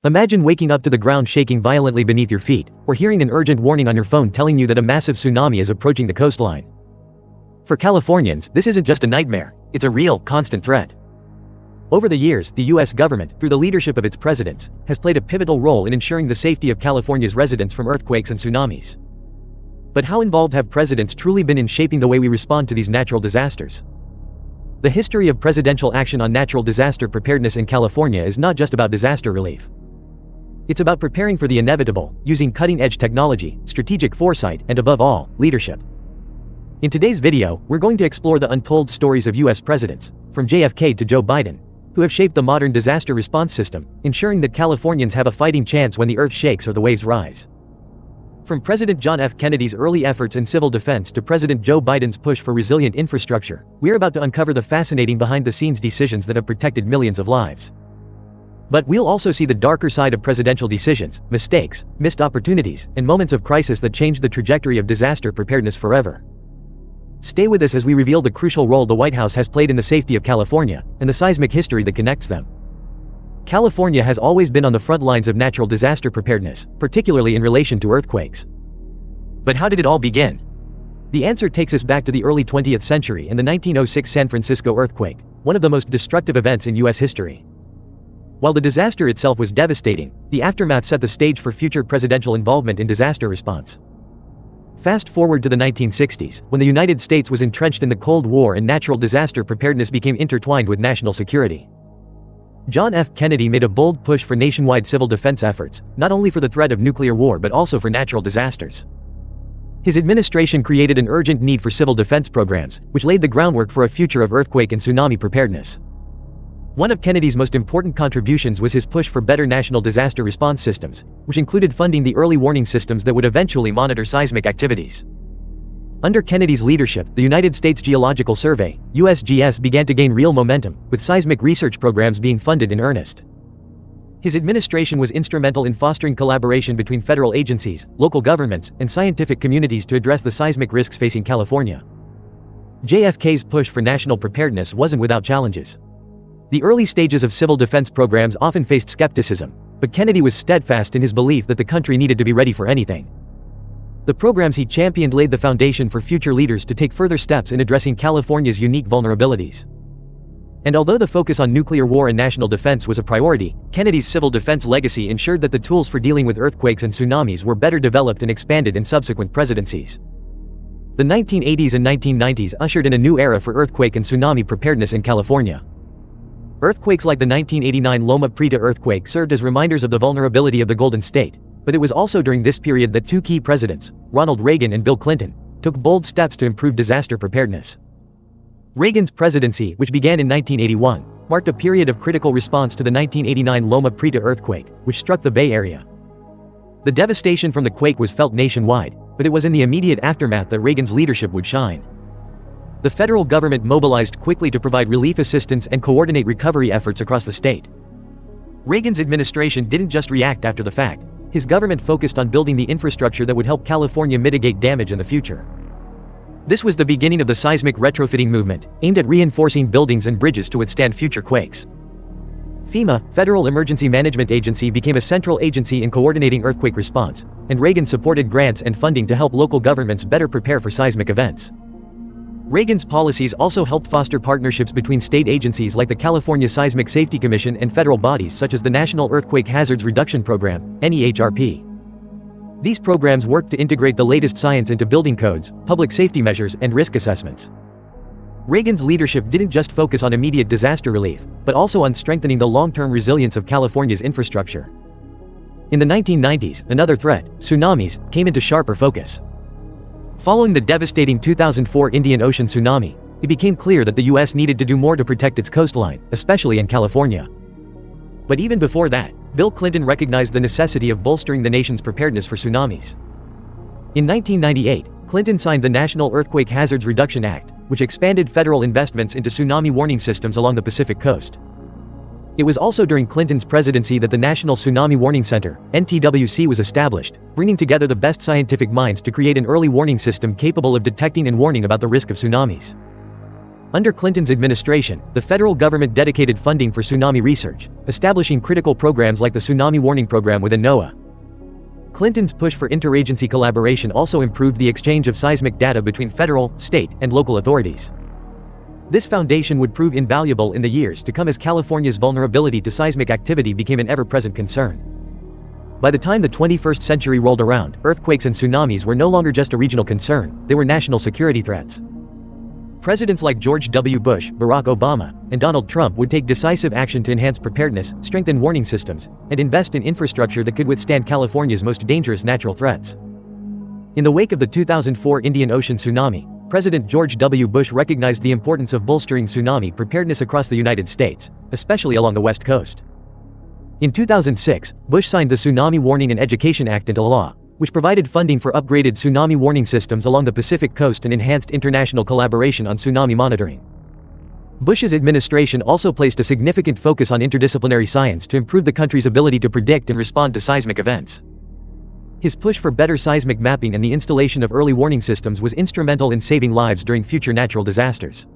Imagine waking up to the ground shaking violently beneath your feet, or hearing an urgent warning on your phone telling you that a massive tsunami is approaching the coastline. For Californians, this isn't just a nightmare, it's a real, constant threat. Over the years, the U.S. government, through the leadership of its presidents, has played a pivotal role in ensuring the safety of California's residents from earthquakes and tsunamis. But how involved have presidents truly been in shaping the way we respond to these natural disasters? The history of presidential action on natural disaster preparedness in California is not just about disaster relief. It's about preparing for the inevitable, using cutting-edge technology, strategic foresight, and above all, leadership. In today's video, we're going to explore the untold stories of U.S. presidents, from JFK to Joe Biden, who have shaped the modern disaster response system, ensuring that Californians have a fighting chance when the earth shakes or the waves rise. From President John F. Kennedy's early efforts in civil defense to President Joe Biden's push for resilient infrastructure, we're about to uncover the fascinating behind-the-scenes decisions that have protected millions of lives. But we'll also see the darker side of presidential decisions, mistakes, missed opportunities, and moments of crisis that changed the trajectory of disaster preparedness forever. Stay with us as we reveal the crucial role the White House has played in the safety of California, and the seismic history that connects them. California has always been on the front lines of natural disaster preparedness, particularly in relation to earthquakes. But how did it all begin? The answer takes us back to the early 20th century and the 1906 San Francisco earthquake, one of the most destructive events in U.S. history. While the disaster itself was devastating, the aftermath set the stage for future presidential involvement in disaster response. Fast forward to the 1960s, when the United States was entrenched in the Cold War and natural disaster preparedness became intertwined with national security. John F. Kennedy made a bold push for nationwide civil defense efforts, not only for the threat of nuclear war but also for natural disasters. His administration created an urgent need for civil defense programs, which laid the groundwork for a future of earthquake and tsunami preparedness. One of Kennedy's most important contributions was his push for better national disaster response systems, which included funding the early warning systems that would eventually monitor seismic activities. Under Kennedy's leadership, the United States Geological Survey, USGS, began to gain real momentum, with seismic research programs being funded in earnest. His administration was instrumental in fostering collaboration between federal agencies, local governments, and scientific communities to address the seismic risks facing California. JFK's push for national preparedness wasn't without challenges. The early stages of civil defense programs often faced skepticism, but Kennedy was steadfast in his belief that the country needed to be ready for anything. The programs he championed laid the foundation for future leaders to take further steps in addressing California's unique vulnerabilities. And although the focus on nuclear war and national defense was a priority, Kennedy's civil defense legacy ensured that the tools for dealing with earthquakes and tsunamis were better developed and expanded in subsequent presidencies. The 1980s and 1990s ushered in a new era for earthquake and tsunami preparedness in California. Earthquakes like the 1989 Loma Prieta earthquake served as reminders of the vulnerability of the Golden State, but it was also during this period that two key presidents, Ronald Reagan and Bill Clinton, took bold steps to improve disaster preparedness. Reagan's presidency, which began in 1981, marked a period of critical response to the 1989 Loma Prieta earthquake, which struck the Bay Area. The devastation from the quake was felt nationwide, but it was in the immediate aftermath that Reagan's leadership would shine. The federal government mobilized quickly to provide relief assistance and coordinate recovery efforts across the state. Reagan's administration didn't just react after the fact. His government focused on building the infrastructure that would help California mitigate damage in the future. This was the beginning of the seismic retrofitting movement, aimed at reinforcing buildings and bridges to withstand future quakes. FEMA, Federal Emergency Management Agency, became a central agency in coordinating earthquake response, and Reagan supported grants and funding to help local governments better prepare for seismic events. Reagan's policies also helped foster partnerships between state agencies like the California Seismic Safety Commission and federal bodies such as the National Earthquake Hazards Reduction Program, NEHRP. These programs worked to integrate the latest science into building codes, public safety measures, and risk assessments. Reagan's leadership didn't just focus on immediate disaster relief, but also on strengthening the long-term resilience of California's infrastructure. In the 1990s, another threat, tsunamis, came into sharper focus. Following the devastating 2004 Indian Ocean tsunami, it became clear that the U.S. needed to do more to protect its coastline, especially in California. But even before that, Bill Clinton recognized the necessity of bolstering the nation's preparedness for tsunamis. In 1998, Clinton signed the National Earthquake Hazards Reduction Act, which expanded federal investments into tsunami warning systems along the Pacific coast. It was also during Clinton's presidency that the National Tsunami Warning Center, NTWC, was established, bringing together the best scientific minds to create an early warning system capable of detecting and warning about the risk of tsunamis. Under Clinton's administration, the federal government dedicated funding for tsunami research, establishing critical programs like the Tsunami Warning Program within NOAA. Clinton's push for interagency collaboration also improved the exchange of seismic data between federal, state, and local authorities. This foundation would prove invaluable in the years to come as California's vulnerability to seismic activity became an ever-present concern. By the time the 21st century rolled around, earthquakes and tsunamis were no longer just a regional concern, they were national security threats. Presidents like George W. Bush, Barack Obama, and Donald Trump would take decisive action to enhance preparedness, strengthen warning systems, and invest in infrastructure that could withstand California's most dangerous natural threats. In the wake of the 2004 Indian Ocean tsunami, President George W. Bush recognized the importance of bolstering tsunami preparedness across the United States, especially along the West Coast. In 2006, Bush signed the Tsunami Warning and Education Act into law, which provided funding for upgraded tsunami warning systems along the Pacific coast and enhanced international collaboration on tsunami monitoring. Bush's administration also placed a significant focus on interdisciplinary science to improve the country's ability to predict and respond to seismic events. His push for better seismic mapping and the installation of early warning systems was instrumental in saving lives during future natural disasters.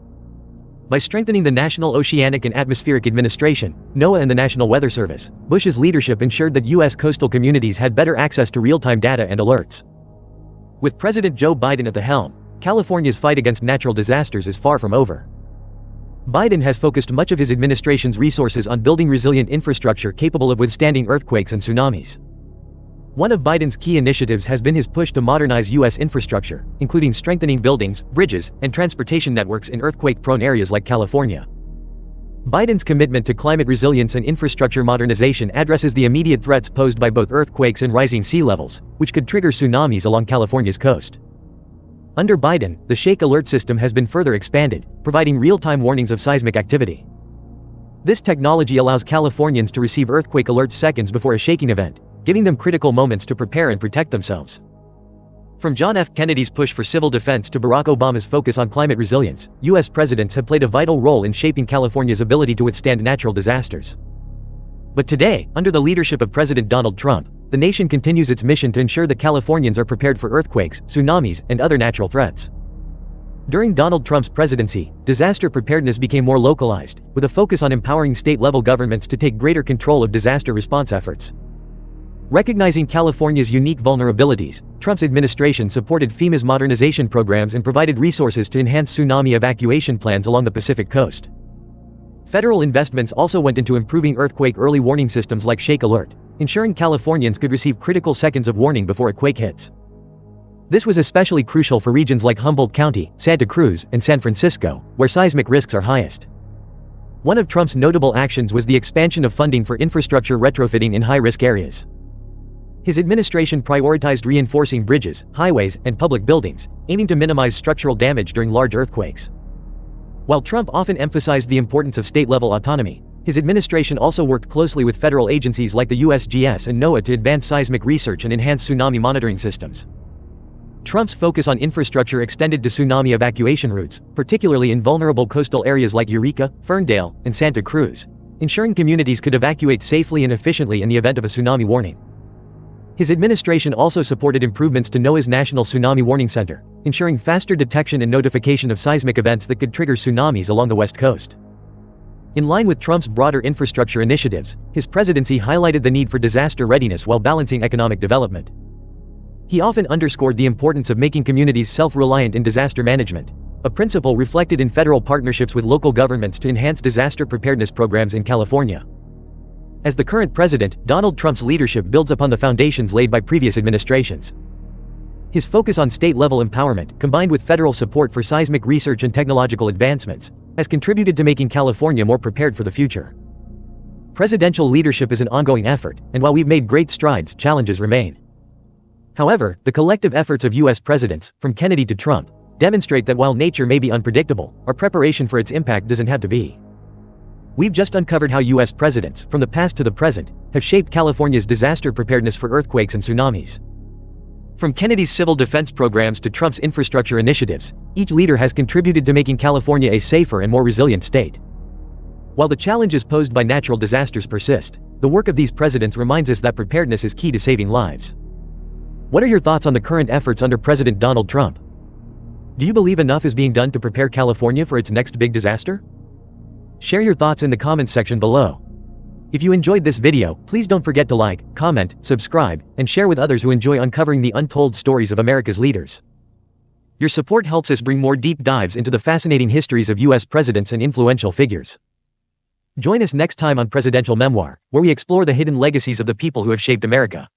By strengthening the National Oceanic and Atmospheric Administration, NOAA and the National Weather Service, Bush's leadership ensured that U.S. coastal communities had better access to real-time data and alerts. With President Joe Biden at the helm, California's fight against natural disasters is far from over. Biden has focused much of his administration's resources on building resilient infrastructure capable of withstanding earthquakes and tsunamis. One of Biden's key initiatives has been his push to modernize U.S. infrastructure, including strengthening buildings, bridges, and transportation networks in earthquake-prone areas like California. Biden's commitment to climate resilience and infrastructure modernization addresses the immediate threats posed by both earthquakes and rising sea levels, which could trigger tsunamis along California's coast. Under Biden, the Shake Alert system has been further expanded, providing real-time warnings of seismic activity. This technology allows Californians to receive earthquake alerts seconds before a shaking event, giving them critical moments to prepare and protect themselves. From John F. Kennedy's push for civil defense to Barack Obama's focus on climate resilience, U.S. presidents have played a vital role in shaping California's ability to withstand natural disasters. But today, under the leadership of President Donald Trump, the nation continues its mission to ensure that Californians are prepared for earthquakes, tsunamis, and other natural threats. During Donald Trump's presidency, disaster preparedness became more localized, with a focus on empowering state-level governments to take greater control of disaster response efforts. Recognizing California's unique vulnerabilities, Trump's administration supported FEMA's modernization programs and provided resources to enhance tsunami evacuation plans along the Pacific coast. Federal investments also went into improving earthquake early warning systems like Shake Alert, ensuring Californians could receive critical seconds of warning before a quake hits. This was especially crucial for regions like Humboldt County, Santa Cruz, and San Francisco, where seismic risks are highest. One of Trump's notable actions was the expansion of funding for infrastructure retrofitting in high-risk areas. His administration prioritized reinforcing bridges, highways, and public buildings, aiming to minimize structural damage during large earthquakes. While Trump often emphasized the importance of state-level autonomy, his administration also worked closely with federal agencies like the USGS and NOAA to advance seismic research and enhance tsunami monitoring systems. Trump's focus on infrastructure extended to tsunami evacuation routes, particularly in vulnerable coastal areas like Eureka, Ferndale, and Santa Cruz, ensuring communities could evacuate safely and efficiently in the event of a tsunami warning. His administration also supported improvements to NOAA's National Tsunami Warning Center, ensuring faster detection and notification of seismic events that could trigger tsunamis along the West Coast. In line with Trump's broader infrastructure initiatives, his presidency highlighted the need for disaster readiness while balancing economic development. He often underscored the importance of making communities self-reliant in disaster management, a principle reflected in federal partnerships with local governments to enhance disaster preparedness programs in California. As the current president, Donald Trump's leadership builds upon the foundations laid by previous administrations. His focus on state-level empowerment, combined with federal support for seismic research and technological advancements, has contributed to making California more prepared for the future. Presidential leadership is an ongoing effort, and while we've made great strides, challenges remain. However, the collective efforts of U.S. presidents, from Kennedy to Trump, demonstrate that while nature may be unpredictable, our preparation for its impact doesn't have to be. We've just uncovered how U.S. presidents, from the past to the present, have shaped California's disaster preparedness for earthquakes and tsunamis. From Kennedy's civil defense programs to Trump's infrastructure initiatives, each leader has contributed to making California a safer and more resilient state. While the challenges posed by natural disasters persist, the work of these presidents reminds us that preparedness is key to saving lives. What are your thoughts on the current efforts under President Donald Trump? Do you believe enough is being done to prepare California for its next big disaster? Share your thoughts in the comments section below. If you enjoyed this video, please don't forget to like, comment, subscribe, and share with others who enjoy uncovering the untold stories of America's leaders. Your support helps us bring more deep dives into the fascinating histories of US presidents and influential figures. Join us next time on Presidential Memoir, where we explore the hidden legacies of the people who have shaped America.